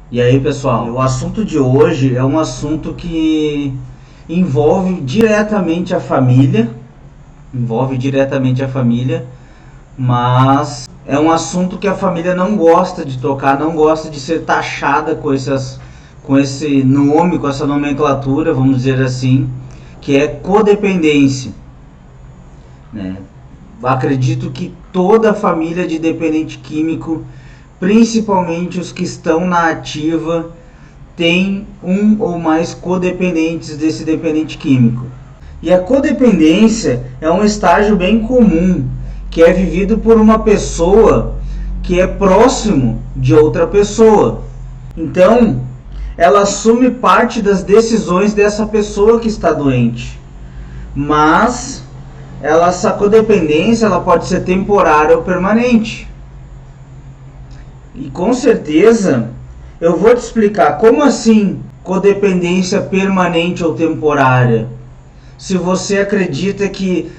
E aí, pessoal, o assunto de hoje é um assunto que envolve diretamente a família, mas é um assunto que a família não gosta de tocar, não gosta de ser taxada com esse nome, com essa nomenclatura, vamos dizer assim, que é codependência, né? Acredito que toda família de dependente químico, principalmente os que estão na ativa, tem um ou mais codependentes desse dependente químico. E a codependência é um estágio bem comum, que é vivido por uma pessoa que é próximo de outra pessoa. Então, ela assume parte das decisões dessa pessoa que está doente. Mas essa codependência ela pode ser temporária ou permanente. E com certeza eu vou te explicar como assim codependência permanente ou temporária. Se você acredita que,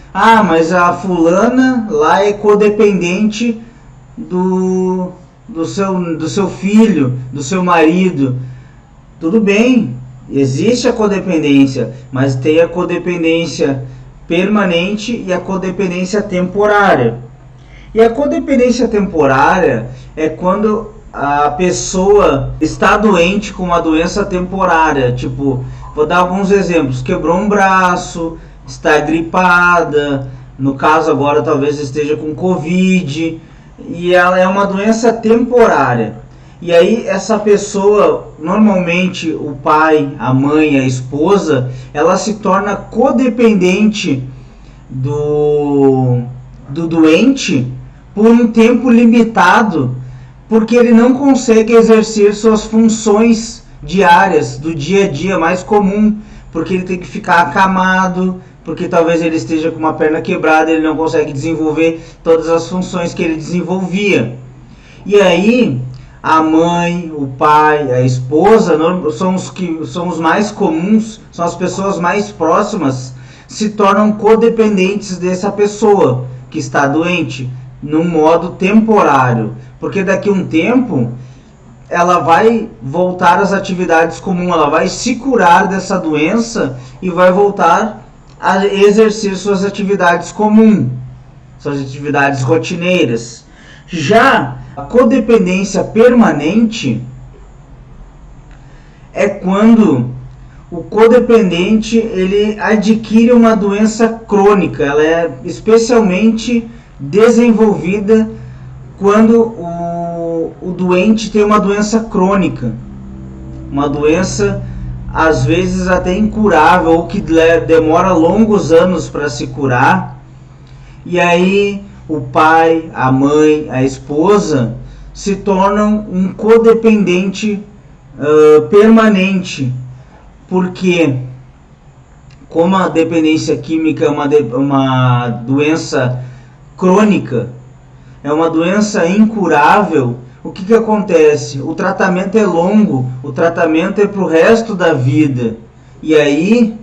mas a fulana lá é codependente do seu filho, do seu marido. Tudo bem, existe a codependência, mas tem a codependência permanente e a codependência temporária. E a codependência temporária é quando a pessoa está doente com uma doença temporária. Tipo, vou dar alguns exemplos: quebrou um braço, está gripada, no caso agora talvez esteja com Covid, e ela é uma doença temporária. E aí essa pessoa, normalmente o pai, a mãe, a esposa, ela se torna codependente do doente por um tempo limitado, porque ele não consegue exercer suas funções diárias do dia a dia mais comum, porque ele tem que ficar acamado, porque talvez ele esteja com uma perna quebrada, ele não consegue desenvolver todas as funções que ele desenvolvia. E aí a mãe, o pai, a esposa são os mais comuns, são as pessoas mais próximas, se tornam codependentes dessa pessoa que está doente, num modo temporário, porque daqui a um tempo ela vai voltar às atividades comuns, ela vai se curar dessa doença e vai voltar a exercer suas atividades comuns, suas atividades rotineiras. Já a codependência permanente é quando o codependente ele adquire uma doença crônica. Ela é especialmente desenvolvida quando o doente tem uma doença crônica, uma doença às vezes até incurável ou que demora longos anos para se curar. E aí o pai, a mãe, a esposa se tornam um codependente permanente, porque como a dependência química é uma doença crônica, é uma doença incurável, o que acontece? O tratamento é longo, o tratamento é para o resto da vida. E aí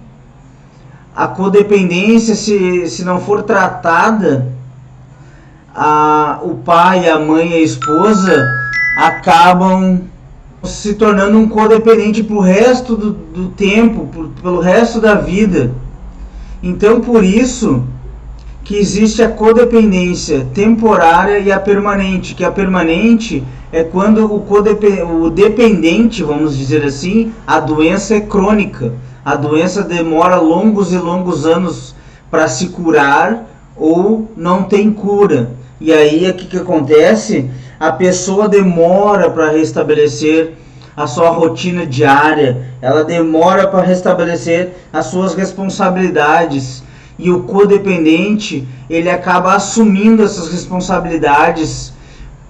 a codependência, se não for tratada, o pai, a mãe e a esposa acabam se tornando um codependente para o resto do tempo, pelo resto da vida. Então, por isso que existe a codependência temporária e a permanente, que a permanente é quando o dependente, vamos dizer assim, a doença é crônica, a doença demora longos e longos anos para se curar ou não tem cura. E aí o que acontece? A pessoa demora para restabelecer a sua rotina diária, ela demora para restabelecer as suas responsabilidades. E o codependente, ele acaba assumindo essas responsabilidades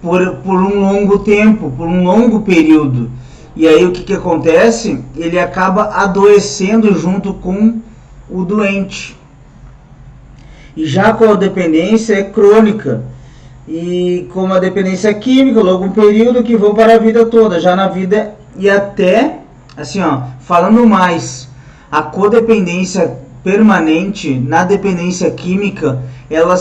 por um longo tempo, por um longo período. E aí o que acontece? Ele acaba adoecendo junto com o doente. E já a codependência é crônica. E como a dependência química, logo um período que vão para a vida toda, já na vida e até, assim falando mais, a codependência permanente na dependência química, ela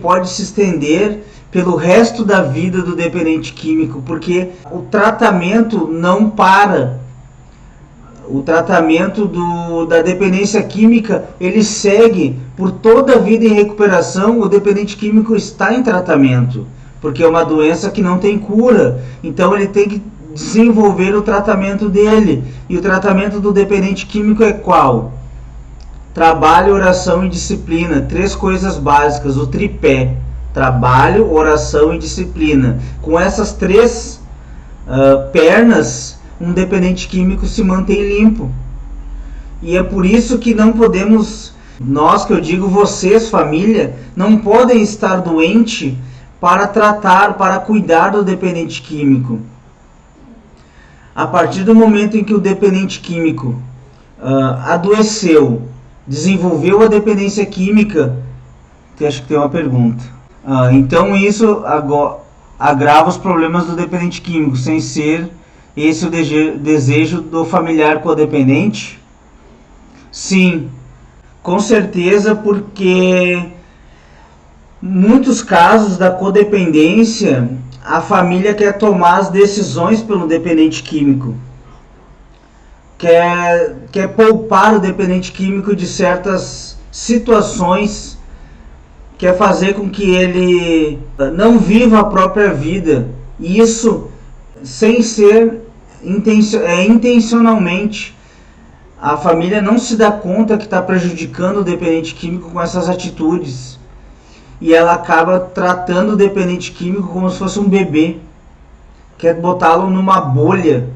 pode se estender pelo resto da vida do dependente químico, porque o tratamento não para. O tratamento da dependência química, ele segue por toda a vida em recuperação. O dependente químico está em tratamento, porque é uma doença que não tem cura. Então ele tem que desenvolver o tratamento dele. E o tratamento do dependente químico é qual? Trabalho, oração e disciplina. 3 coisas básicas, o tripé. Trabalho, oração e disciplina. Com essas 3 pernas, um dependente químico se mantém limpo. E é por isso que não podemos, nós que eu digo, vocês, família, não podem estar doentes para tratar, para cuidar do dependente químico. A partir do momento em que o dependente químico adoeceu, desenvolveu a dependência química, acho que tem uma pergunta. Então isso agrava os problemas do dependente químico, sem ser esse o desejo do familiar codependente? Sim, com certeza, porque muitos casos da codependência, a família quer tomar as decisões pelo dependente químico. Quer poupar o dependente químico de certas situações, quer fazer com que ele não viva a própria vida. E isso sem ser intencionalmente. A família não se dá conta que está prejudicando o dependente químico com essas atitudes. E ela acaba tratando o dependente químico como se fosse um bebê. Quer botá-lo numa bolha.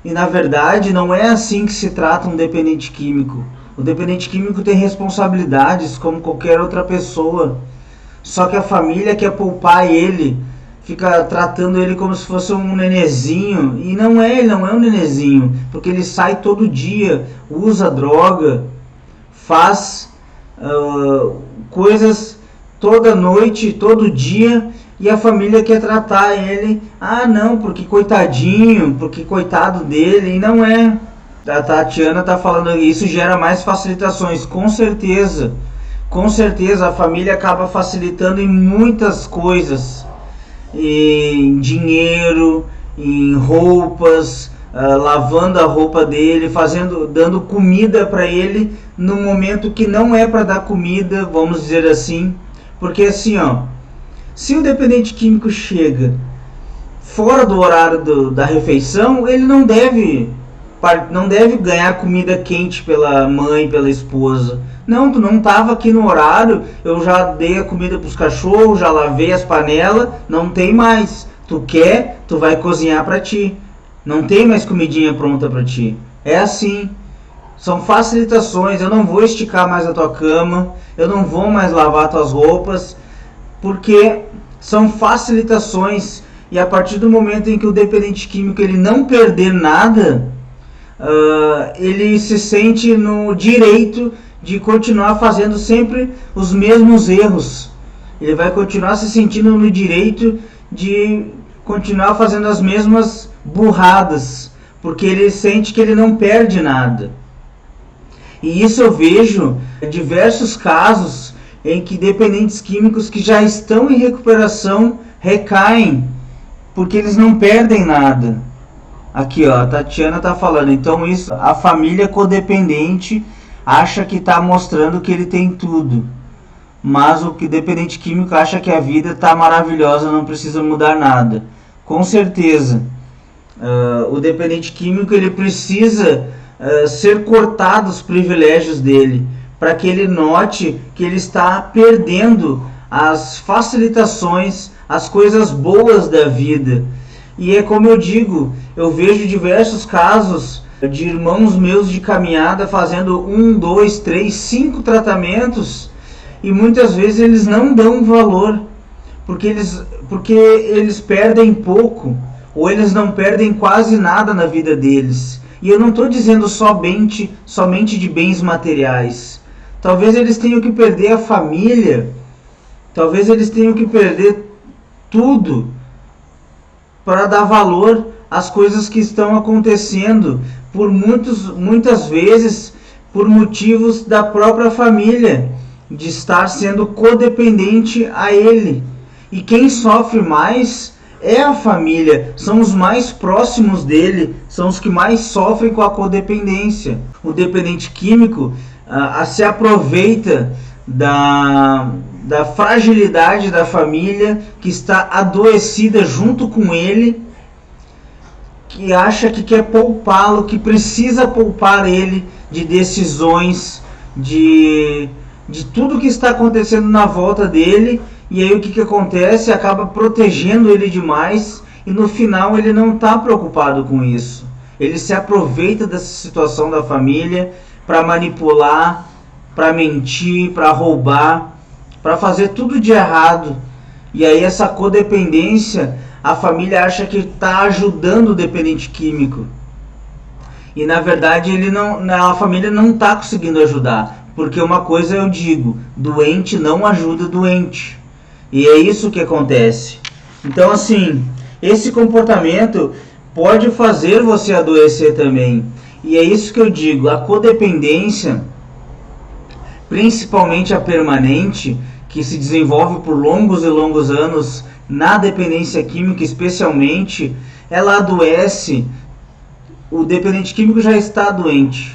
E na verdade não é assim que se trata um dependente químico. O dependente químico tem responsabilidades como qualquer outra pessoa. Só que a família quer poupar ele, fica tratando ele como se fosse um nenezinho. E não é, ele não é um nenezinho, porque ele sai todo dia, usa droga, faz coisas toda noite, todo dia, e a família quer tratar ele, não, porque coitadinho, porque coitado dele. E não é. A Tatiana está falando que isso gera mais facilitações, com certeza. Com certeza a família acaba facilitando em muitas coisas, em dinheiro, em roupas, lavando a roupa dele, dando comida para ele no momento que não é para dar comida, vamos dizer assim. Porque assim, se o dependente químico chega fora do horário da refeição, ele não deve ganhar comida quente pela mãe, pela esposa. Não, tu não estava aqui no horário, eu já dei a comida para os cachorros, já lavei as panelas, não tem mais. Tu quer, tu vai cozinhar para ti. Não tem mais comidinha pronta para ti. É assim. São facilitações. Eu não vou esticar mais a tua cama, eu não vou mais lavar tuas roupas, porque são facilitações. E a partir do momento em que o dependente químico ele não perder nada, ele se sente no direito de continuar fazendo sempre os mesmos erros. Ele vai continuar se sentindo no direito de continuar fazendo as mesmas burradas, porque ele sente que ele não perde nada. E isso eu vejo diversos casos em que dependentes químicos que já estão em recuperação recaem, porque eles não perdem nada. Aqui, a Tatiana está falando, então isso, a família codependente acha que está mostrando que ele tem tudo, mas o que dependente químico acha que a vida está maravilhosa, não precisa mudar nada. Com certeza, o dependente químico ele precisa ser cortado os privilégios dele, para que ele note que ele está perdendo as facilitações, as coisas boas da vida. E é como eu digo, eu vejo diversos casos de irmãos meus de caminhada fazendo 1, 2, 3, 5 tratamentos, e muitas vezes eles não dão valor, porque eles perdem pouco, ou eles não perdem quase nada na vida deles. E eu não estou dizendo somente de bens materiais. Talvez eles tenham que perder a família, talvez eles tenham que perder tudo para dar valor às coisas que estão acontecendo, muitas vezes por motivos da própria família, de estar sendo codependente a ele. E quem sofre mais é a família, são os mais próximos dele, são os que mais sofrem com a codependência. O dependente químico se aproveita da fragilidade da família que está adoecida junto com ele, que acha que quer poupá-lo, que precisa poupar ele de decisões, de tudo que está acontecendo na volta dele. E aí o que acontece? Acaba protegendo ele demais e no final ele não está preocupado com isso. Ele se aproveita dessa situação da família para manipular, para mentir, para roubar, para fazer tudo de errado. E aí essa codependência, a família acha que está ajudando o dependente químico. E na verdade a família não está conseguindo ajudar. Porque uma coisa eu digo, doente não ajuda doente. E é isso que acontece. Então assim, esse comportamento pode fazer você adoecer também. E é isso que eu digo, a codependência, principalmente a permanente, que se desenvolve por longos e longos anos na dependência química especialmente, ela adoece, o dependente químico já está doente.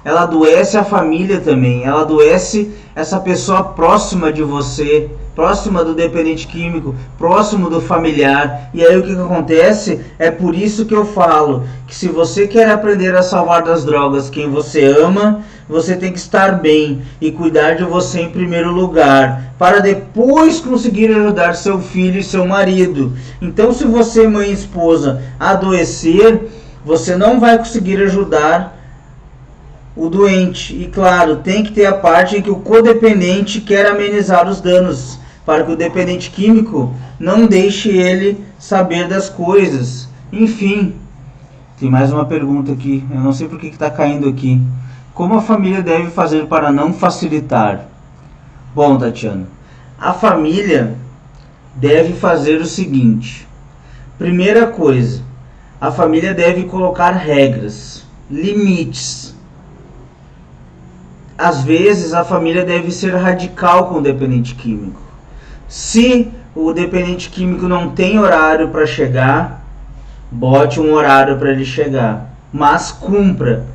Ela adoece a família também, ela adoece essa pessoa próxima de você, próxima do dependente químico, próximo do familiar. E aí o que acontece? É por isso que eu falo que se você quer aprender a salvar das drogas quem você ama, você tem que estar bem e cuidar de você em primeiro lugar, para depois conseguir ajudar seu filho e seu marido. Então se você, mãe e esposa, adoecer, você não vai conseguir ajudar o doente. E claro, tem que ter a parte em que o codependente quer amenizar os danos, para que o dependente químico não deixe ele saber das coisas. Enfim, tem mais uma pergunta aqui, eu não sei por que está caindo aqui. Como a família deve fazer para não facilitar? Bom, Tatiana, a família deve fazer o seguinte. Primeira coisa, a família deve colocar regras, limites. Às vezes a família deve ser radical com o dependente químico. Se o dependente químico não tem horário para chegar, bote um horário para ele chegar, mas cumpra.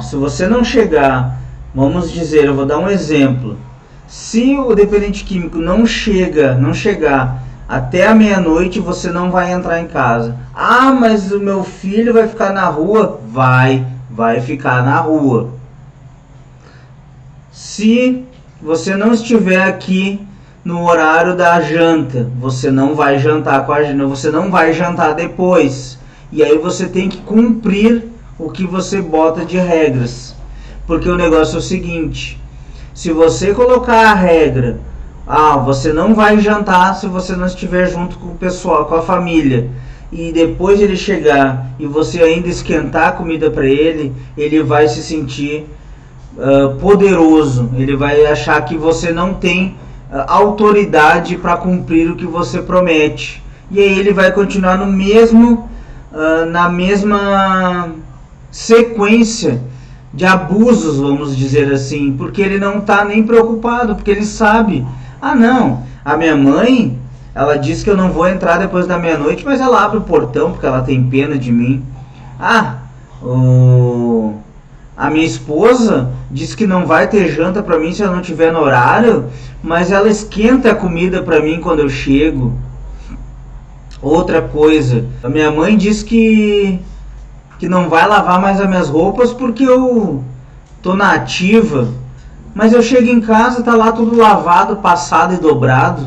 Se você não chegar, vamos dizer, eu vou dar um exemplo. Se o dependente químico não chegar até a meia-noite, você não vai entrar em casa. Ah, mas o meu filho vai ficar na rua? Vai ficar na rua. Se você não estiver aqui no horário da janta, você não vai jantar com a gente, você não vai jantar depois. E aí você tem que cumprir o que você bota de regras. Porque o negócio é o seguinte, se você colocar a regra, você não vai jantar se você não estiver junto com o pessoal, com a família, e depois ele chegar e você ainda esquentar a comida para ele, ele vai se sentir poderoso, ele vai achar que você não tem autoridade para cumprir o que você promete, e aí ele vai continuar no mesmo na mesma sequência de abusos, vamos dizer assim, porque ele não está nem preocupado, porque ele sabe, não, a minha mãe, ela diz que eu não vou entrar depois da meia-noite, mas ela abre o portão porque ela tem pena de mim. A minha esposa diz que não vai ter janta para mim se eu não estiver no horário, mas ela esquenta a comida para mim quando eu chego. Outra coisa, a minha mãe diz que não vai lavar mais as minhas roupas porque eu tô na ativa, mas eu chego em casa, tá lá tudo lavado, passado e dobrado.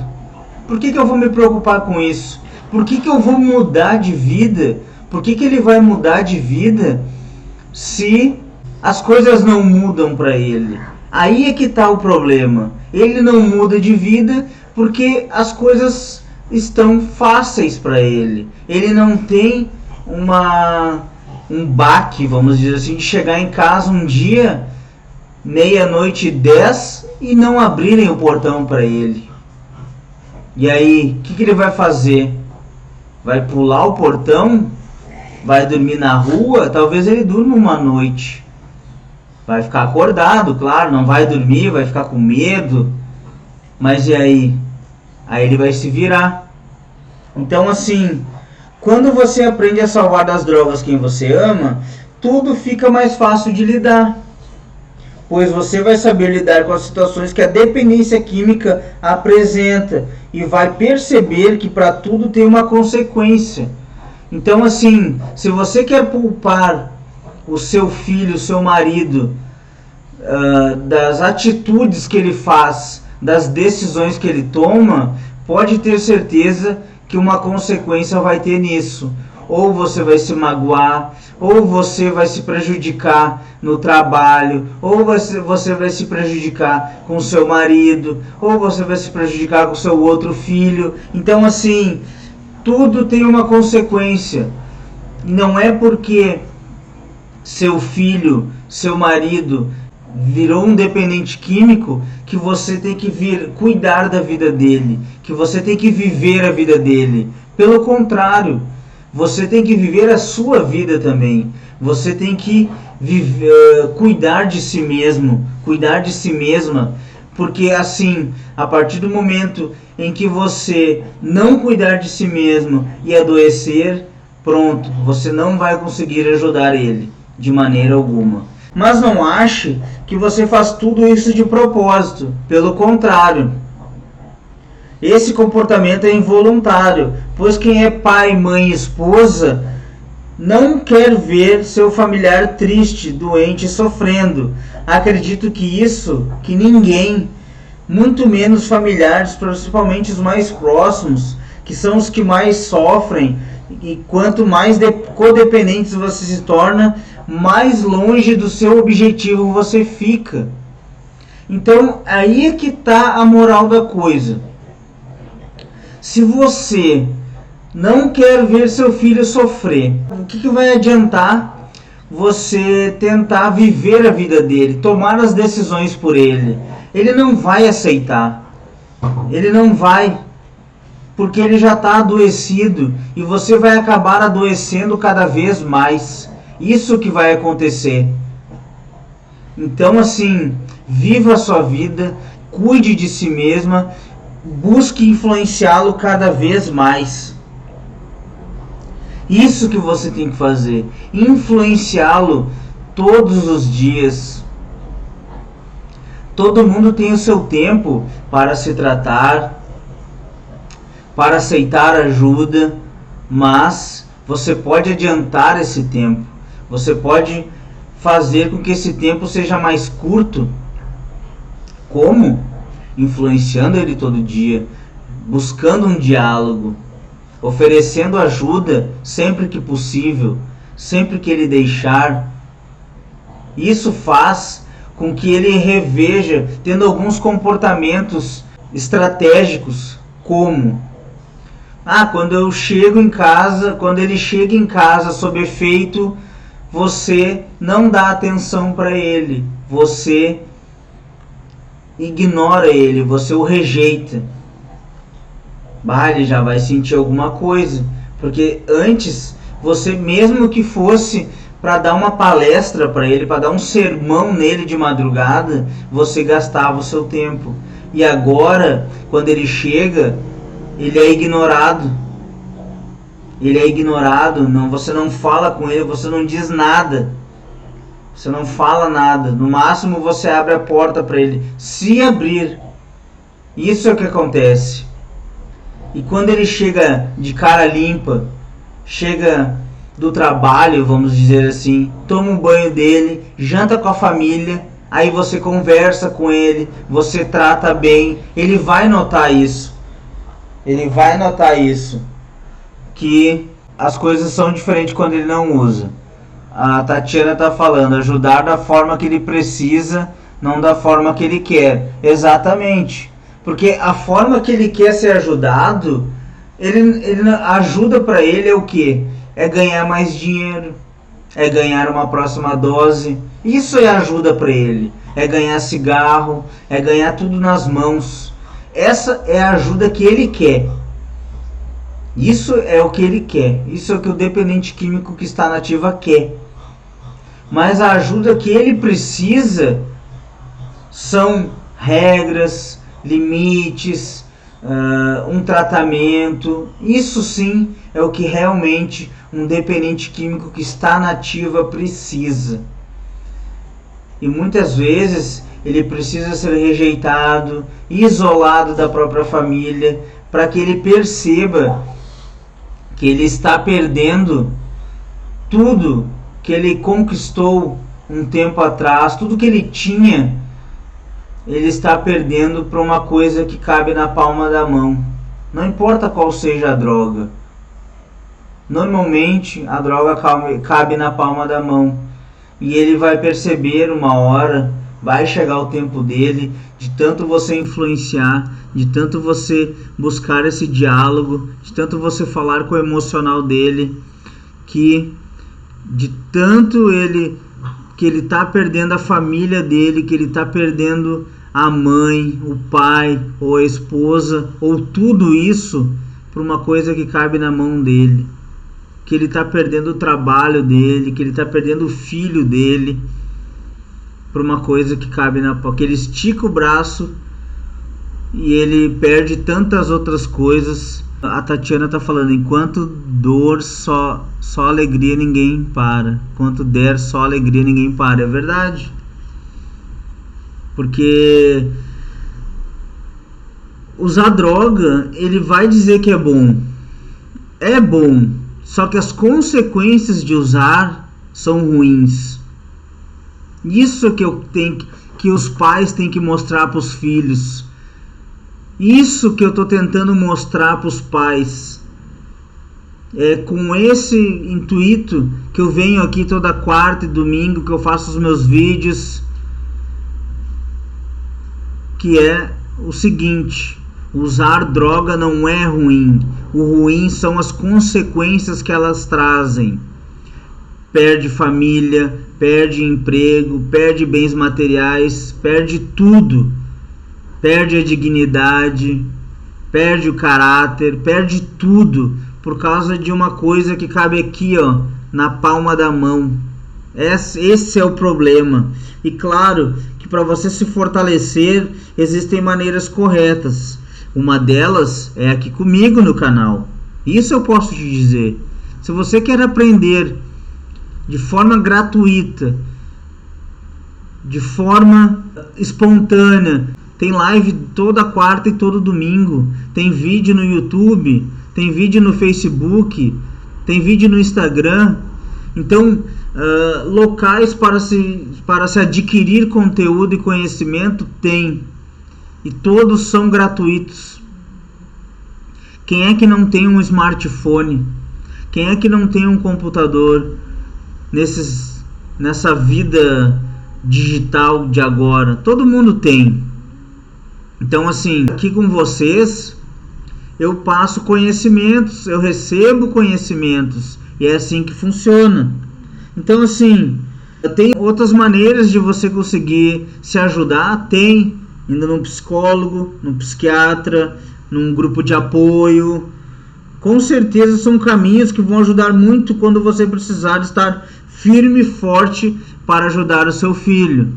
Por que eu vou me preocupar com isso? Por que eu vou mudar de vida? Por que ele vai mudar de vida se as coisas não mudam para ele? Aí é que está o problema. Ele não muda de vida porque as coisas estão fáceis para ele. Ele não tem um baque, vamos dizer assim, de chegar em casa um dia, 00:10, e não abrirem o portão para ele. E aí, o que ele vai fazer? Vai pular o portão? Vai dormir na rua? Talvez ele durma uma noite. Vai ficar acordado, claro, não vai dormir, vai ficar com medo. Mas e aí? Aí ele vai se virar. Então assim, quando você aprende a salvar das drogas quem você ama, tudo fica mais fácil de lidar, pois você vai saber lidar com as situações que a dependência química apresenta e vai perceber que para tudo tem uma consequência. Então assim, se você quer poupar o seu filho, o seu marido, das atitudes que ele faz, das decisões que ele toma, pode ter certeza que uma consequência vai ter nisso. Ou você vai se magoar, ou você vai se prejudicar no trabalho, ou você vai se prejudicar com seu marido, ou você vai se prejudicar com seu outro filho. Então assim, tudo tem uma consequência. Não é porque seu filho, seu marido virou um dependente químico que você tem que cuidar da vida dele, que você tem que viver a vida dele. Pelo contrário, você tem que viver a sua vida também. Você tem que cuidar de si mesmo, cuidar de si mesma, porque assim, a partir do momento em que você não cuidar de si mesmo e adoecer, pronto, você não vai conseguir ajudar ele de maneira alguma. Mas não ache que você faz tudo isso de propósito. Pelo contrário, esse comportamento é involuntário, pois quem é pai, mãe e esposa não quer ver seu familiar triste, doente e sofrendo. Acredito que ninguém, muito menos familiares, principalmente os mais próximos, que são os que mais sofrem, e quanto mais codependentes você se torna, mais longe do seu objetivo você fica. Então aí é que está a moral da coisa. Se você não quer ver seu filho sofrer, o que vai adiantar você tentar viver a vida dele, tomar as decisões por ele? Ele não vai aceitar. Ele não vai, porque ele já está adoecido e você vai acabar adoecendo cada vez mais. Isso que vai acontecer. Então assim, viva a sua vida, cuide de si mesma, busque influenciá-lo cada vez mais. Isso que você tem que fazer, influenciá-lo todos os dias. Todo mundo tem o seu tempo para se tratar, para aceitar ajuda, mas você pode adiantar esse tempo. Você pode fazer com que esse tempo seja mais curto. Como? Influenciando ele todo dia, buscando um diálogo, oferecendo ajuda sempre que possível, sempre que ele deixar. Isso faz com que ele reveja, tendo alguns comportamentos estratégicos, como quando eu chego em casa, quando ele chega em casa sob efeito, você não dá atenção para ele, você ignora ele, você o rejeita. Ele já vai sentir alguma coisa, porque antes você, mesmo que fosse para dar uma palestra para ele, para dar um sermão nele de madrugada, você gastava o seu tempo. E agora, quando ele chega, ele é ignorado. Ele é ignorado, você não fala com ele, você não diz nada. Você não fala nada. No máximo você abre a porta para ele, se abrir. Isso é o que acontece. E quando ele chega de cara limpa, chega do trabalho, vamos dizer assim, toma um banho dele, janta com a família, aí você conversa com ele, você trata bem, ele vai notar isso. Ele vai notar isso, que as coisas são diferentes quando ele não usa. A Tatiana está falando, ajudar da forma que ele precisa, não da forma que ele quer. Exatamente. Porque a forma que ele quer ser ajudado, ele ajuda para ele é o quê? É ganhar mais dinheiro, é ganhar uma próxima dose. Isso é ajuda para ele. É ganhar cigarro, é ganhar tudo nas mãos. Essa é a ajuda que ele quer. Isso é o que ele quer. Isso é o que o dependente químico que está na ativa quer. Mas a ajuda que ele precisa são regras, limites, um tratamento. Isso sim é o que realmente um dependente químico que está na ativa precisa. E muitas vezes ele precisa ser rejeitado, isolado da própria família, para que ele perceba que ele está perdendo tudo que ele conquistou um tempo atrás, tudo que ele tinha, ele está perdendo para uma coisa que cabe na palma da mão. Não importa qual seja a droga. Normalmente a droga cabe na palma da mão. E ele vai perceber uma hora, vai chegar o tempo dele, de tanto você influenciar, de tanto você buscar esse diálogo, de tanto você falar com o emocional dele, que de tanto que ele está perdendo a família dele, que ele está perdendo a mãe, o pai, ou a esposa, ou tudo isso por uma coisa que cabe na mão dele, que ele está perdendo o trabalho dele, que ele está perdendo o filho dele por uma coisa que cabe na mão, que ele estica o braço e ele perde tantas outras coisas. A Tatiana está falando, enquanto dor só alegria ninguém para, enquanto der só alegria ninguém para. É verdade, porque usar droga, ele vai dizer que é bom, só que as consequências de usar são ruins. Isso que os pais têm que mostrar para os filhos. Isso que eu estou tentando mostrar para os pais. É com esse intuito que eu venho aqui toda quarta e domingo, que eu faço os meus vídeos, que é o seguinte: usar droga não é ruim. O ruim são as consequências que elas trazem. Perde família, perde emprego, perde bens materiais, perde tudo. Perde a dignidade, perde o caráter, perde tudo por causa de uma coisa que cabe aqui, ó, na palma da mão. Esse é o problema. E claro que para você se fortalecer existem maneiras corretas. Uma delas é aqui comigo no canal. Isso eu posso te dizer. Se você quer aprender de forma gratuita, de forma espontânea, tem live toda quarta e todo domingo, tem vídeo no YouTube, tem vídeo no Facebook, tem vídeo no Instagram. Então, locais para se adquirir conteúdo e conhecimento tem, e todos são gratuitos. Quem é que não tem um smartphone? Quem é que não tem um computador nessa vida digital de agora? Todo mundo tem. Então, assim, aqui com vocês eu passo conhecimentos, eu recebo conhecimentos, e é assim que funciona. Então, assim, tem outras maneiras de você conseguir se ajudar. Tem, indo num psicólogo, num psiquiatra, num grupo de apoio. Com certeza são caminhos que vão ajudar muito quando você precisar estar firme e forte para ajudar o seu filho.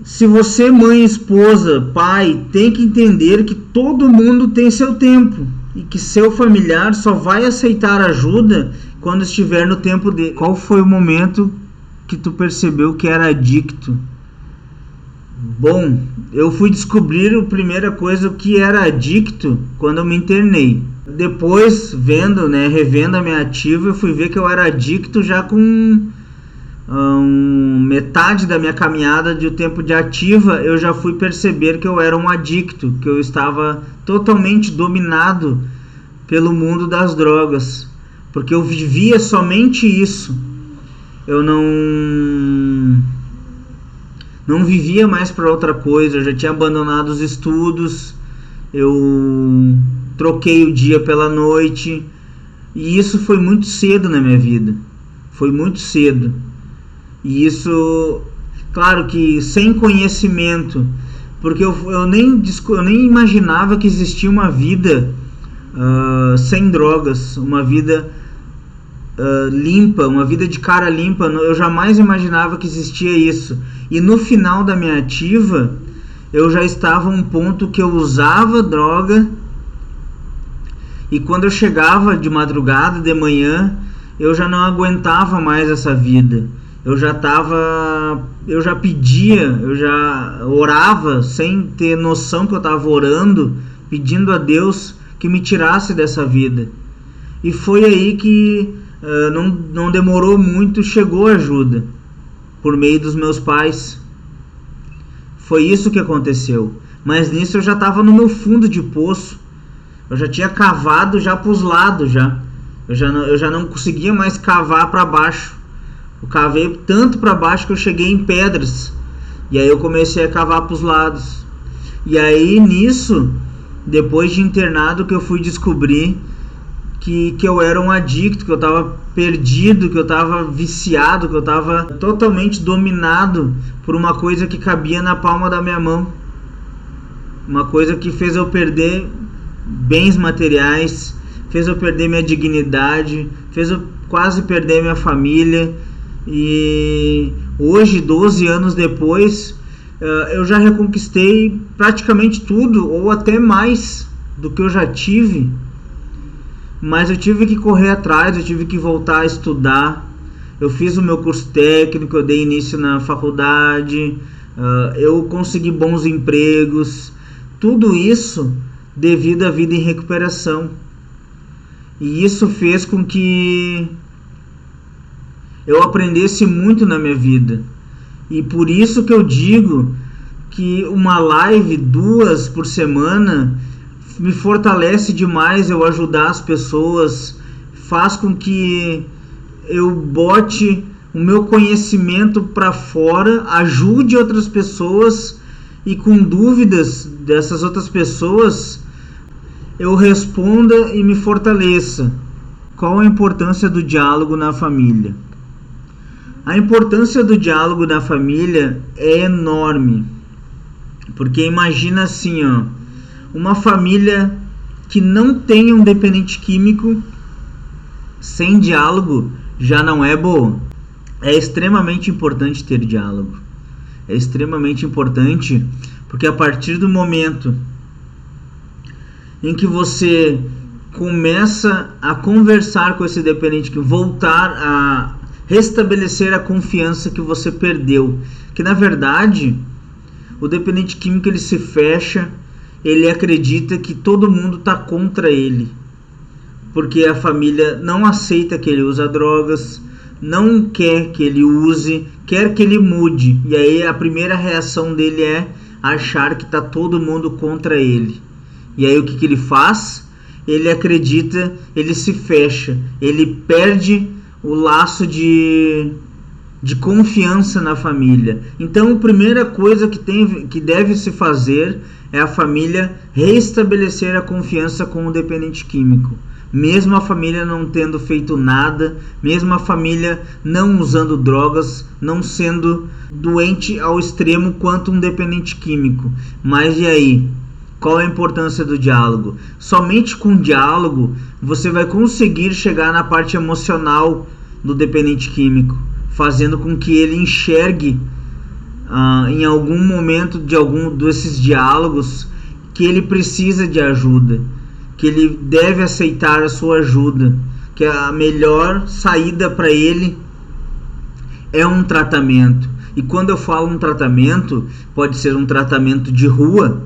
Se você, mãe, esposa, pai, tem que entender que todo mundo tem seu tempo e que seu familiar só vai aceitar ajuda quando estiver no tempo dele. Qual foi o momento que tu percebeu que era adicto? Bom, eu fui descobrir a primeira coisa o que era adicto quando eu me internei. Depois, revendo a minha ativa, eu fui ver que eu era adicto já com metade da minha caminhada de tempo de ativa. Eu já fui perceber que eu era um adicto, que eu estava totalmente dominado pelo mundo das drogas, porque eu vivia somente isso. Eu não vivia mais para outra coisa. Eu já tinha abandonado os estudos, eu troquei o dia pela noite, e isso foi muito cedo na minha vida. Foi muito cedo. E isso, claro que sem conhecimento, porque eu nem imaginava que existia uma vida sem drogas, uma vida limpa, uma vida de cara limpa. Eu jamais imaginava que existia isso. E no final da minha ativa, eu já estava a um ponto que eu usava droga E quando eu chegava de madrugada, de manhã, eu já não aguentava mais essa vida. Eu já pedia, eu já orava sem ter noção que eu estava orando, pedindo a Deus que me tirasse dessa vida. E foi aí que não demorou muito, chegou a ajuda, por meio dos meus pais. Foi isso que aconteceu. Mas nisso eu já estava no meu fundo de poço. Eu já tinha cavado já para os lados já. Eu já não conseguia mais cavar para baixo. Eu cavei tanto para baixo que eu cheguei em pedras. E aí eu comecei a cavar para os lados. E aí nisso, depois de internado, que eu fui descobrir que eu era um adicto, que eu estava perdido, que eu estava viciado, que eu estava totalmente dominado por uma coisa que cabia na palma da minha mão. Uma coisa que fez eu perder bens materiais, fez eu perder minha dignidade, fez eu quase perder minha família. E hoje, 12 anos depois, eu já reconquistei praticamente tudo, ou até mais do que eu já tive. Mas eu tive que correr atrás, eu tive que voltar a estudar. Eu fiz o meu curso técnico, eu dei início na faculdade, eu consegui bons empregos. Tudo isso devido à vida em recuperação. E isso fez com que eu aprendesse muito na minha vida. E por isso que eu digo que uma live, 2 por semana, me fortalece demais eu ajudar as pessoas, faz com que eu bote o meu conhecimento para fora, ajude outras pessoas, e com dúvidas dessas outras pessoas eu responda e me fortaleça. Qual a importância do diálogo na família? A importância do diálogo na família é enorme, porque imagina assim, uma família que não tem um dependente químico, sem diálogo já não é boa. É extremamente importante ter diálogo. É extremamente importante, porque a partir do momento em que você começa a conversar com esse dependente, que voltar a restabelecer a confiança que você perdeu, que na verdade o dependente químico ele se fecha, ele acredita que todo mundo está contra ele, porque a família não aceita que ele usa drogas, não quer que ele use, quer que ele mude. E aí a primeira reação dele é achar que está todo mundo contra ele. E aí o que ele faz? Ele acredita, ele se fecha, ele perde o laço de confiança na família. Então a primeira coisa que deve se fazer é a família restabelecer a confiança com o dependente químico. Mesmo a família não tendo feito nada, mesmo a família não usando drogas, não sendo doente ao extremo quanto um dependente químico. Mas e aí? Qual a importância do diálogo? Somente com diálogo você vai conseguir chegar na parte emocional do dependente químico, fazendo com que ele enxergue em algum momento de algum desses diálogos que ele precisa de ajuda, que ele deve aceitar a sua ajuda, que a melhor saída para ele é um tratamento. E quando eu falo um tratamento, pode ser um tratamento de rua,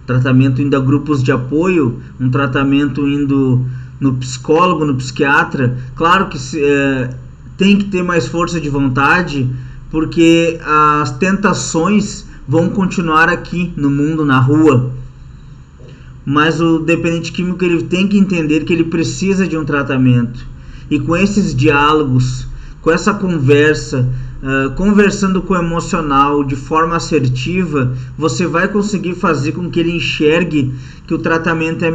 tratamento indo a grupos de apoio, um tratamento indo no psicólogo, no psiquiatra. Claro que tem que ter mais força de vontade, porque as tentações vão continuar aqui no mundo, na rua. Mas o dependente químico ele tem que entender que ele precisa de um tratamento. E com esses diálogos, com essa conversa, conversando com o emocional de forma assertiva, você vai conseguir fazer com que ele enxergue que o tratamento é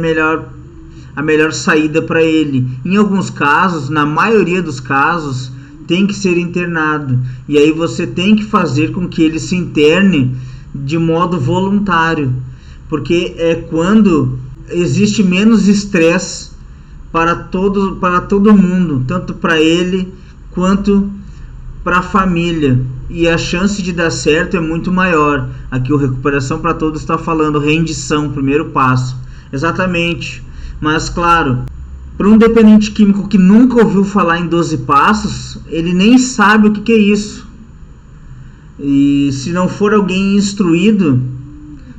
a melhor saída para ele. Em alguns casos, na maioria dos casos, tem que ser internado. E aí você tem que fazer com que ele se interne de modo voluntário, porque é quando existe menos estresse para todo mundo, tanto para ele quanto para a família, e a chance de dar certo é muito maior. Aqui o Recuperação para Todos está falando rendição, primeiro passo. Exatamente. Mas claro, para um dependente químico que nunca ouviu falar em 12 passos, ele nem sabe o que é isso. E se não for alguém instruído,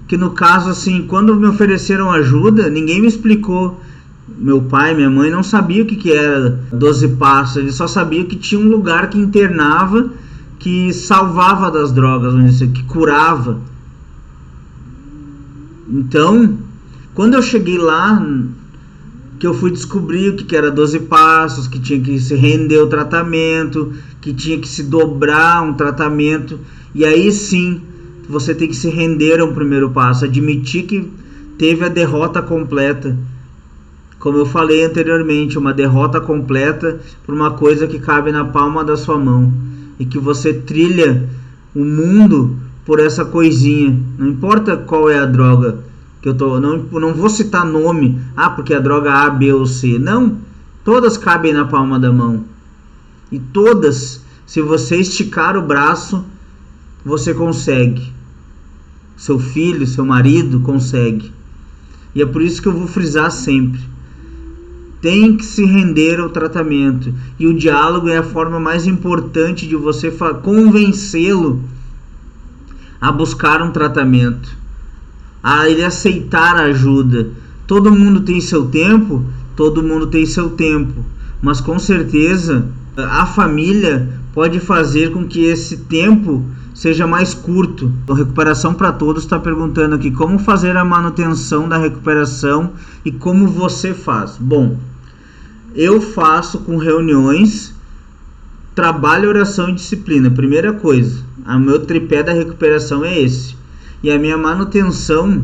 que no caso assim, quando me ofereceram ajuda, ninguém me explicou. Meu pai, minha mãe não sabia o que era 12 passos, eles só sabiam que tinha um lugar que internava, que salvava das drogas, vamos dizer, que curava. Então, quando eu cheguei lá, que eu fui descobrir o que era 12 passos, que tinha que se render o tratamento, que tinha que se dobrar um tratamento, e aí sim, você tem que se render a um primeiro passo, admitir que teve a derrota completa. Como eu falei anteriormente, uma derrota completa por uma coisa que cabe na palma da sua mão, e que você trilha o mundo por essa coisinha. Não importa qual é a droga que eu tô, não vou citar nome, porque a droga A, B ou C. Não, todas cabem na palma da mão. E todas, se você esticar o braço, você consegue. Seu filho, seu marido consegue. E é por isso que eu vou frisar sempre. Tem que se render ao tratamento. E o diálogo é a forma mais importante de você convencê-lo a buscar um tratamento, a ele aceitar a ajuda. Todo mundo tem seu tempo, mas com certeza a família pode fazer com que esse tempo seja mais curto. A Recuperação para Todos está perguntando aqui como fazer a manutenção da recuperação e como você faz. Bom, eu faço com reuniões, trabalho, oração e disciplina. Primeira coisa, o meu tripé da recuperação é esse. E a minha manutenção,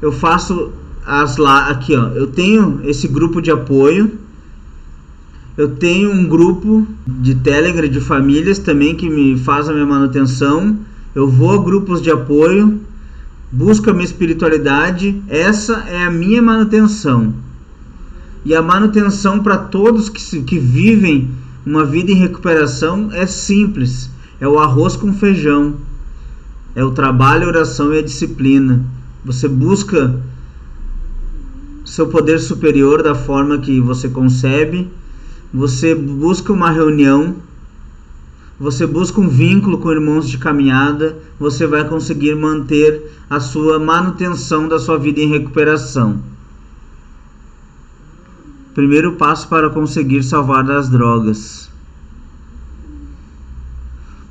eu faço aqui, ó, eu tenho esse grupo de apoio, eu tenho um grupo de Telegram de famílias também que me faz a minha manutenção. Eu vou a grupos de apoio, busco a minha espiritualidade. Essa é a minha manutenção. E a manutenção para todos que vivem uma vida em recuperação é simples. É o arroz com feijão. É o trabalho, a oração e a disciplina. Você busca seu poder superior da forma que você concebe. Você busca uma reunião. Você busca um vínculo com irmãos de caminhada. Você vai conseguir manter a sua manutenção da sua vida em recuperação. Primeiro passo para conseguir salvar das drogas.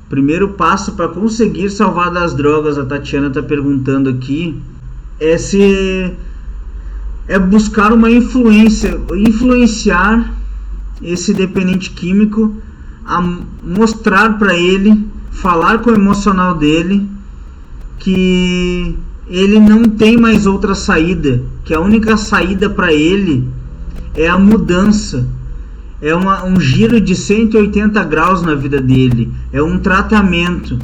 Primeiro passo para conseguir salvar das drogas, a Tatiana está perguntando aqui, é buscar uma influenciar esse dependente químico a mostrar para ele, falar com o emocional dele que ele não tem mais outra saída, que a única saída para ele é a mudança, é um giro de 180 graus na vida dele, é um tratamento.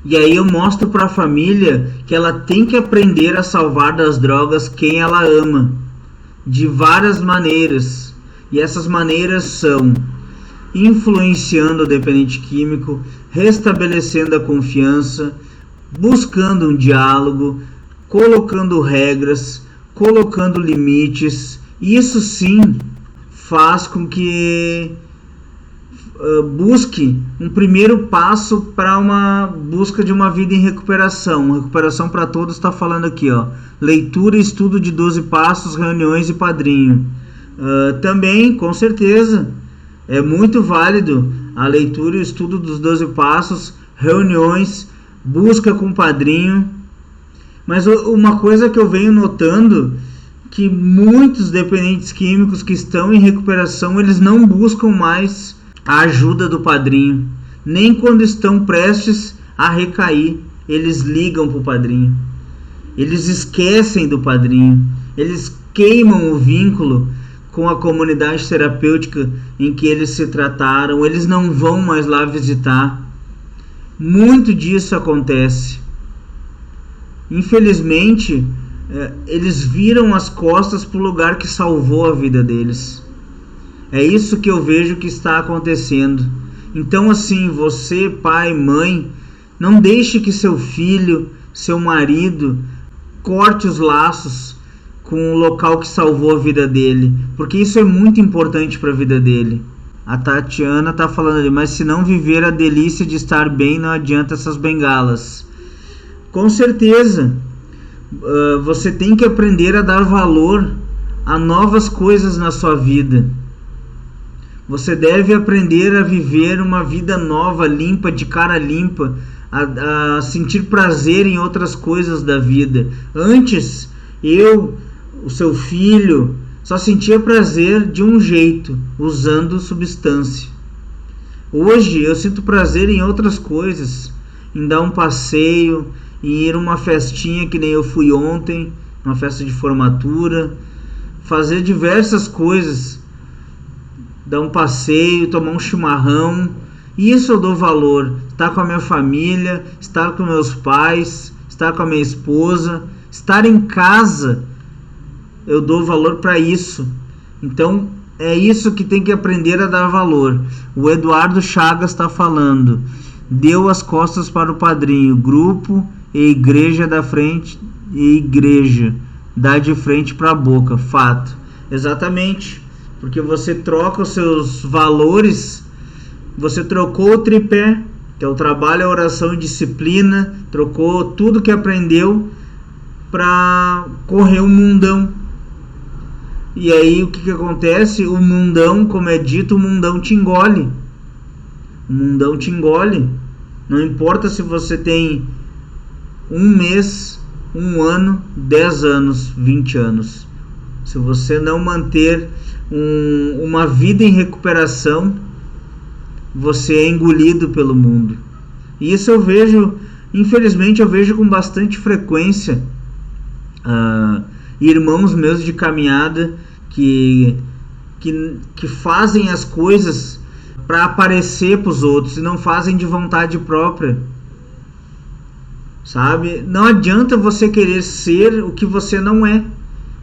E aí eu mostro para a família que ela tem que aprender a salvar das drogas quem ela ama, de várias maneiras. E essas maneiras são influenciando o dependente químico, restabelecendo a confiança, buscando um diálogo, colocando regras, colocando limites. Isso sim faz com que busque um primeiro passo para uma busca de uma vida em recuperação. Recuperação para Todos está falando aqui, ó, leitura e estudo de 12 passos, reuniões e padrinho. Também, com certeza, é muito válido a leitura e o estudo dos 12 passos, reuniões, busca com padrinho. Mas uma coisa que eu venho notando, que muitos dependentes químicos que estão em recuperação, eles não buscam mais a ajuda do padrinho. Nem quando estão prestes a recair, eles ligam para o padrinho. Eles esquecem do padrinho. Eles queimam o vínculo com a comunidade terapêutica em que eles se trataram. Eles não vão mais lá visitar. Muito disso acontece. Infelizmente, eles viram as costas para o lugar que salvou a vida deles. É isso que eu vejo que está acontecendo. Então, assim, você, pai, mãe, não deixe que seu filho, seu marido, corte os laços com o local que salvou a vida dele, porque isso é muito importante para a vida dele. A Tatiana tá falando ali, mas se não viver a delícia de estar bem, não adianta essas bengalas. Com certeza, você tem que aprender a dar valor a novas coisas na sua vida. Você deve aprender a viver uma vida nova, limpa, de cara limpa, a sentir prazer em outras coisas da vida. Antes, o seu filho, só sentia prazer de um jeito, usando substância. Hoje eu sinto prazer em outras coisas, em dar um passeio, em ir a uma festinha que nem eu fui ontem, uma festa de formatura, fazer diversas coisas, dar um passeio, tomar um chimarrão. Isso eu dou valor, estar com a minha família, estar com meus pais, estar com a minha esposa, estar em casa. Eu dou valor para isso. Então é isso que tem que aprender a dar valor. O Eduardo Chagas está falando, deu as costas para o padrinho, grupo e igreja da frente, e igreja dá de frente para a boca. Fato. Exatamente, porque você troca os seus valores, você trocou o tripé, que é o trabalho, a oração e disciplina, trocou tudo que aprendeu para correr o mundão. E aí o que acontece? O mundão, como é dito, o mundão te engole. O mundão te engole. Não importa se você tem 1 mês, 1 ano, 10 anos, 20 anos. Se você não manter uma vida em recuperação, você é engolido pelo mundo. E isso eu vejo, infelizmente eu vejo com bastante frequência. Irmãos meus de caminhada que fazem as coisas para aparecer para os outros e não fazem de vontade própria, sabe? Não adianta você querer ser o que você não é.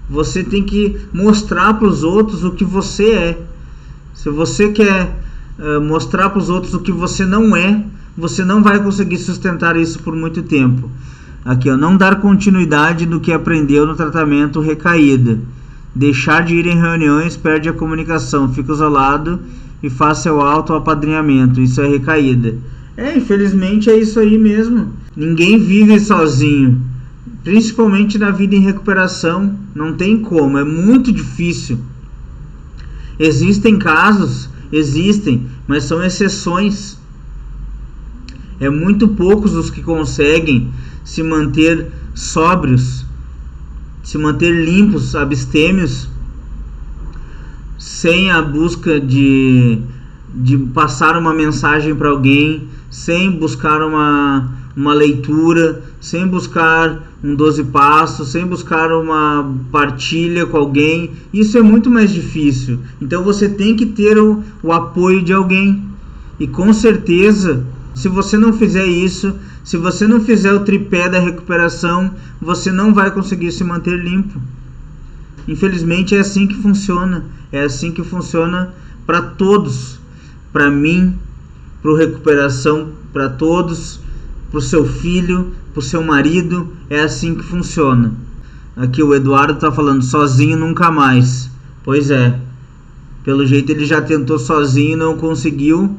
Você tem que mostrar para os outros o que você é. Se você quer mostrar para os outros o que você não é, você não vai conseguir sustentar isso por muito tempo. Aqui, ó, não dar continuidade no que aprendeu no tratamento recaída. Deixar de ir em reuniões, perde a comunicação, fica isolado e faz seu auto-apadrinhamento. Isso é recaída. Infelizmente é isso aí mesmo. Ninguém vive sozinho. Principalmente na vida em recuperação. Não tem como, é muito difícil. Existem casos, mas são exceções. É muito poucos os que conseguem se manter sóbrios, se manter limpos, abstêmios, sem a busca de passar uma mensagem para alguém, sem buscar uma leitura, sem buscar um 12 passos, sem buscar uma partilha com alguém. Isso é muito mais difícil. Então você tem que ter o apoio de alguém. E com certeza, se você não fizer isso, se você não fizer o tripé da recuperação, você não vai conseguir se manter limpo. Infelizmente é assim que funciona. É assim que funciona para todos. Para mim, para o recuperação, para todos, para o seu filho, para o seu marido. É assim que funciona. Aqui o Eduardo está falando, sozinho nunca mais. Pois é. Pelo jeito ele já tentou sozinho e não conseguiu.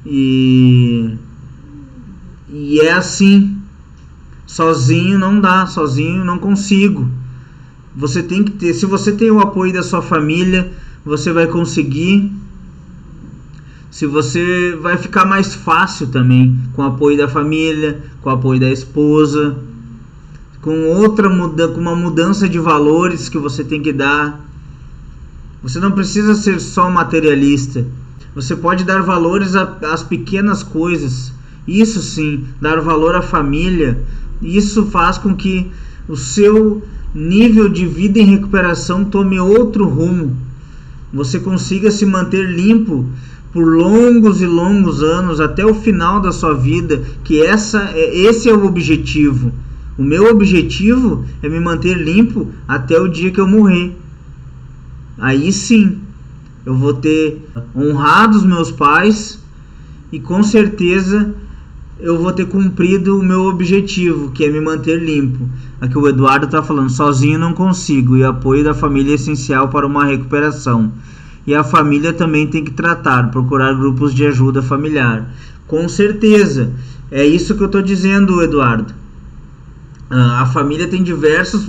E é assim. Sozinho não dá, sozinho não consigo. Você tem que ter, se você tem o apoio da sua família, você vai conseguir. Se você vai ficar mais fácil também, com o apoio da família, com o apoio da esposa, com uma mudança de valores que você tem que dar. Você não precisa ser só materialista. Você pode dar valores às pequenas coisas. Isso sim, dar valor à família. Isso faz com que o seu nível de vida em recuperação tome outro rumo. Você consiga se manter limpo por longos e longos anos, até o final da sua vida, que esse é o objetivo. O meu objetivo é me manter limpo até o dia que eu morrer. Aí sim, eu vou ter honrado os meus pais e com certeza eu vou ter cumprido o meu objetivo, que é me manter limpo. Aqui o Eduardo está falando, sozinho não consigo, e o apoio da família é essencial para uma recuperação. E a família também tem que procurar grupos de ajuda familiar. Com certeza, é isso que eu estou dizendo, Eduardo. A família tem diversas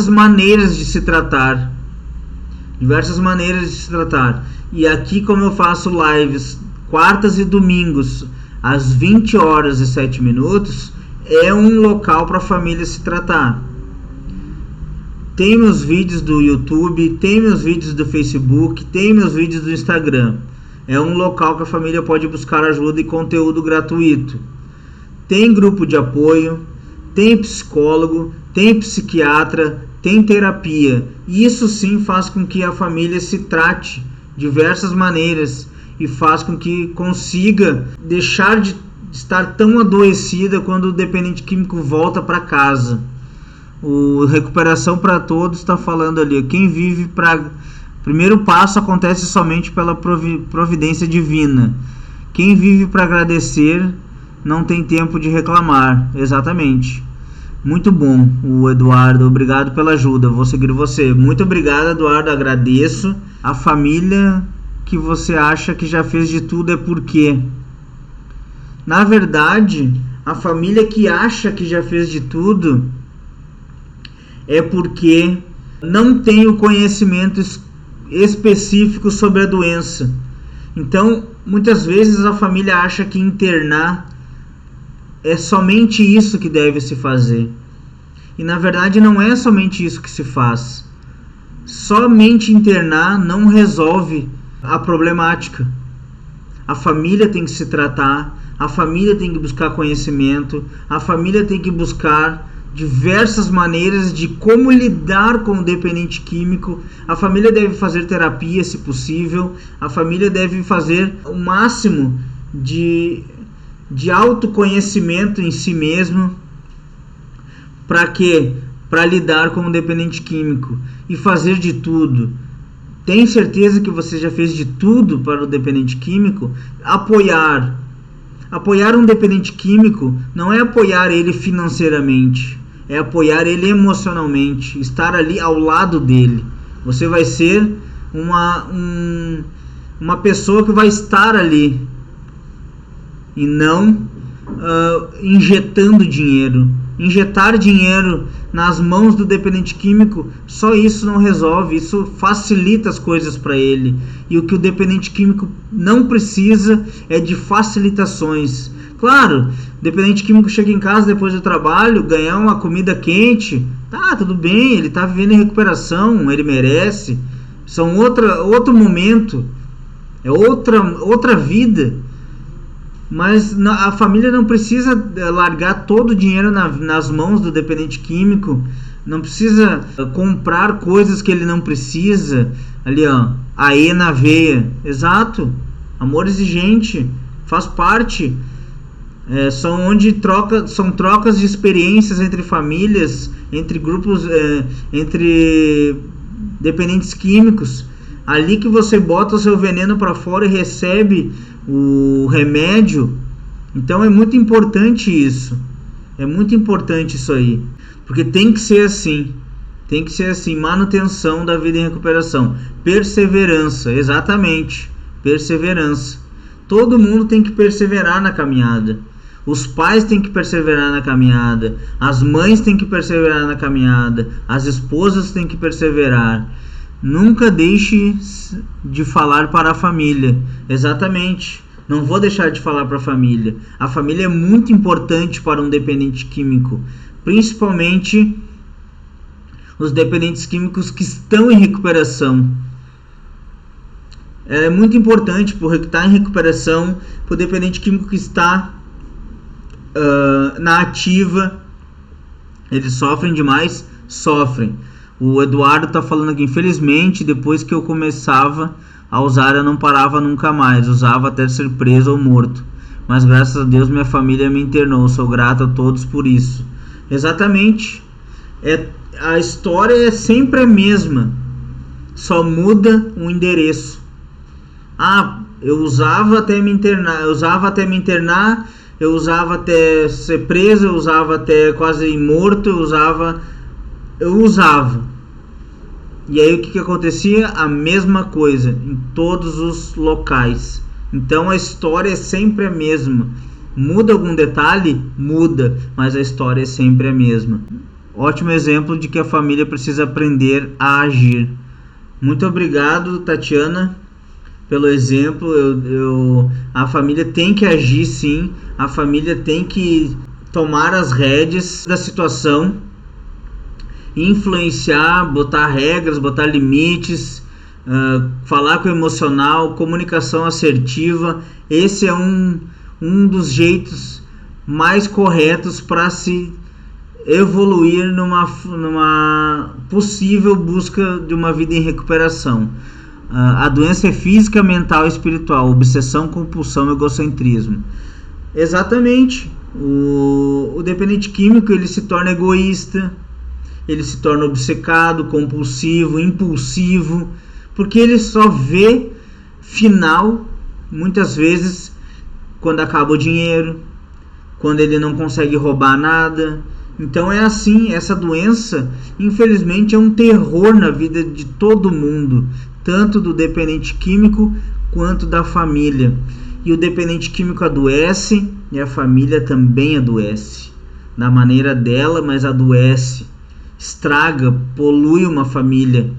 maneiras de se tratar. E aqui, como eu faço lives quartas e domingos às 20 horas e 7 minutos, é um local para a família se tratar. Tem meus vídeos do YouTube, tem meus vídeos do Facebook, tem meus vídeos do Instagram. É um local que a família pode buscar ajuda e conteúdo gratuito. Tem grupo de apoio, tem psicólogo, tem psiquiatra, tem terapia. E isso sim faz com que a família se trate de diversas maneiras e faz com que consiga deixar de estar tão adoecida quando o dependente químico volta para casa. O Recuperação para Todos está falando ali, quem vive para... Primeiro passo acontece somente pela providência divina. Quem vive para agradecer não tem tempo de reclamar. Exatamente. Muito bom, o Eduardo. Obrigado pela ajuda. Vou seguir você. Muito obrigado, Eduardo. Agradeço. A família que você acha que já fez de tudo é porque... Na verdade, a família que acha que já fez de tudo é porque não tem o conhecimento específico sobre a doença. Então, muitas vezes a família acha que internar é somente isso que deve se fazer. E na verdade não é somente isso que se faz. Somente internar não resolve a problemática. A família tem que se tratar, a família tem que buscar conhecimento, a família tem que buscar diversas maneiras de como lidar com o dependente químico. A família deve fazer terapia, se possível. A família deve fazer o máximo de autoconhecimento em si mesmo. Para quê? Para lidar com o dependente químico e fazer de tudo. Tem certeza que você já fez de tudo para o dependente químico? Apoiar um dependente químico não é apoiar ele financeiramente, é apoiar ele emocionalmente, estar ali ao lado dele. Você vai ser uma pessoa que vai estar ali e não injetando dinheiro. Injetar dinheiro nas mãos do dependente químico, só isso não resolve, isso facilita as coisas para ele. E o que o dependente químico não precisa é de facilitações. Claro, o dependente químico chega em casa depois do trabalho, ganhar uma comida quente, tá, tudo bem, ele está vivendo em recuperação, ele merece. São outro momento, é outra vida. Mas a família não precisa largar todo o dinheiro nas mãos do dependente químico, não precisa comprar coisas que ele não precisa. Ali, ó, aê na veia. Exato, amor exigente, faz parte. São trocas de experiências entre famílias, entre grupos, entre dependentes químicos. Ali que você bota o seu veneno para fora e recebe o remédio. Então é muito importante isso. É muito importante isso aí. Porque tem que ser assim. Tem que ser assim. Manutenção da vida em recuperação. Perseverança. Exatamente. Perseverança. Todo mundo tem que perseverar na caminhada. Os pais têm que perseverar na caminhada. As mães têm que perseverar na caminhada. As esposas têm que perseverar. Nunca deixe de falar para a família. Exatamente. Não vou deixar de falar para a família. A família é muito importante para um dependente químico. Principalmente os dependentes químicos que estão em recuperação. É muito importante porque está em recuperação, para o dependente químico que está na ativa. Eles sofrem demais? Sofrem. O Eduardo está falando aqui, infelizmente, depois que eu começava a usar, eu não parava nunca mais. Usava até ser preso ou morto. Mas graças a Deus minha família me internou. Sou grato a todos por isso. Exatamente. A história é sempre a mesma. Só muda o endereço. Eu usava até me internar. eu usava até ser preso, eu usava até quase ir morto, eu usava. E aí o que acontecia? A mesma coisa em todos os locais. Então a história é sempre a mesma. Muda algum detalhe? Muda, mas a história é sempre a mesma. Ótimo exemplo de que a família precisa aprender a agir. Muito obrigado, Tatiana, pelo exemplo. A família tem que agir, sim. A família tem que tomar as rédeas da situação, influenciar, botar regras, botar limites, falar com o emocional, comunicação assertiva. Esse é um dos jeitos mais corretos para se evoluir numa possível busca de uma vida em recuperação. A doença é física, mental e espiritual, obsessão, compulsão, egocentrismo. Exatamente. O dependente químico, ele se torna egoísta, ele se torna obcecado, compulsivo, impulsivo, porque ele só vê final, muitas vezes, quando acaba o dinheiro, quando ele não consegue roubar nada. Então é assim, essa doença, infelizmente, é um terror na vida de todo mundo, tanto do dependente químico quanto da família. E o dependente químico adoece e a família também adoece, da maneira dela, mas adoece, estraga, polui uma família,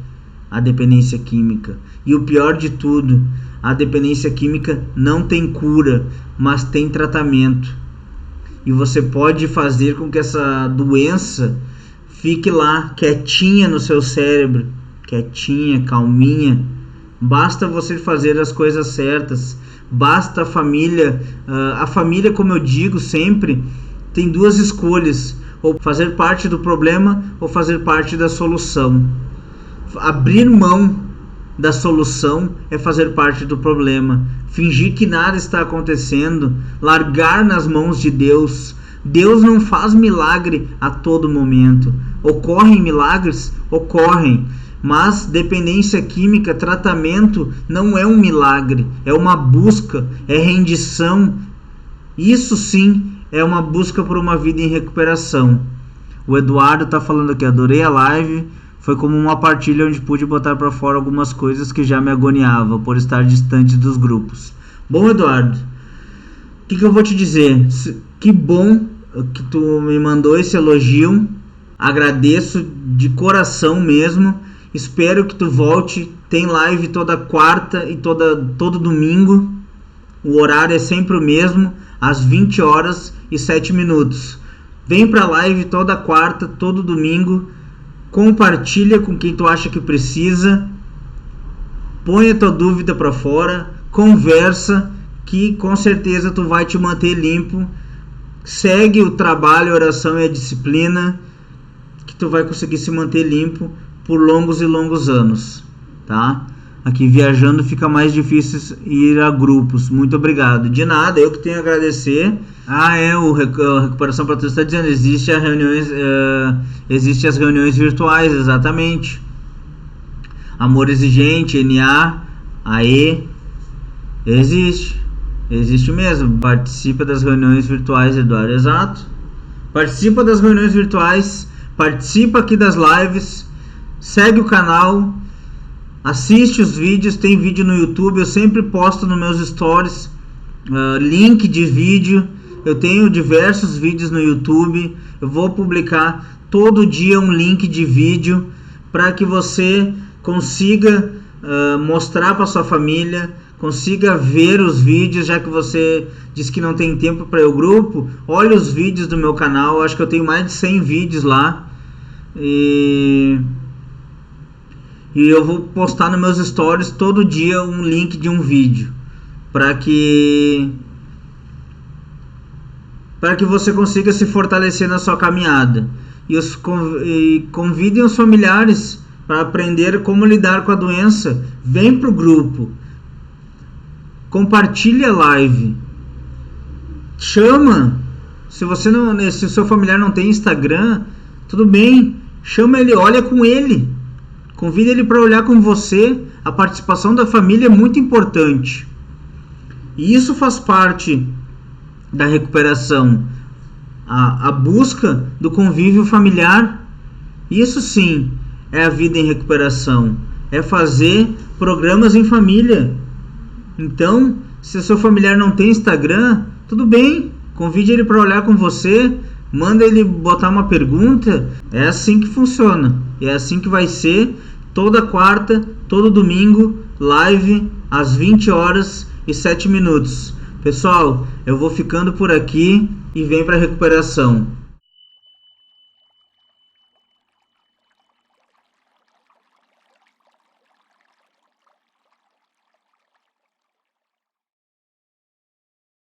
a dependência química. E o pior de tudo, a dependência química não tem cura, mas tem tratamento. E você pode fazer com que essa doença fique lá, quietinha no seu cérebro, quietinha, calminha. Basta você fazer as coisas certas. Basta a família, como eu digo sempre, tem duas escolhas: ou fazer parte do problema ou fazer parte da solução. Abrir mão da solução é fazer parte do problema. Fingir que nada está acontecendo, largar nas mãos de Deus. Deus não faz milagre a todo momento. Ocorrem milagres? Ocorrem. Mas dependência química, tratamento, não é um milagre. É uma busca, é rendição. Isso sim é uma busca por uma vida em recuperação. O Eduardo está falando aqui: adorei a live. Foi como uma partilha onde pude botar para fora algumas coisas que já me agoniavam por estar distante dos grupos. Bom, Eduardo, o que eu vou te dizer? Que bom que tu me mandou esse elogio. Agradeço de coração mesmo. Espero que tu volte. Tem live toda quarta e todo domingo. O horário é sempre o mesmo, às 20h07. Vem pra live toda quarta, todo domingo. Compartilha com quem tu acha que precisa. Põe a tua dúvida para fora. Conversa, que com certeza tu vai te manter limpo. Segue o trabalho, a oração e a disciplina, que tu vai conseguir se manter limpo por longos e longos anos, tá? Aqui viajando fica mais difícil ir a grupos. Muito obrigado. De nada, eu que tenho a agradecer. O Recuperação para Todos está dizendo, existe as reuniões virtuais, exatamente. Amor Exigente, NA, AE, existe mesmo. Participa das reuniões virtuais, Eduardo, exato. Participa das reuniões virtuais, participa aqui das lives, segue o canal, assiste os vídeos, tem vídeo no YouTube, eu sempre posto nos meus stories, link de vídeo. Eu tenho diversos vídeos no YouTube. Eu vou publicar todo dia um link de vídeo para que você consiga mostrar para sua família, consiga ver os vídeos, já que você diz que não tem tempo para o grupo. Olha os vídeos do meu canal, eu acho que eu tenho mais de 100 vídeos lá. E eu vou postar nos meus stories todo dia um link de um vídeo para que você consiga se fortalecer na sua caminhada. E convidem os familiares para aprender como lidar com a doença. Vem para o grupo. Compartilhe a live. Chama. Se o seu familiar não tem Instagram, tudo bem. Chama ele, olha com ele. Convida ele para olhar com você. A participação da família é muito importante. E isso faz parte da recuperação? A busca do convívio familiar. Isso sim é a vida em recuperação. É fazer programas em família. Então, se o seu familiar não tem Instagram, tudo bem, convide ele para olhar com você, manda ele botar uma pergunta. É assim que funciona. É assim que vai ser toda quarta, todo domingo, live às 20h07. Pessoal, eu vou ficando por aqui e vem para a recuperação.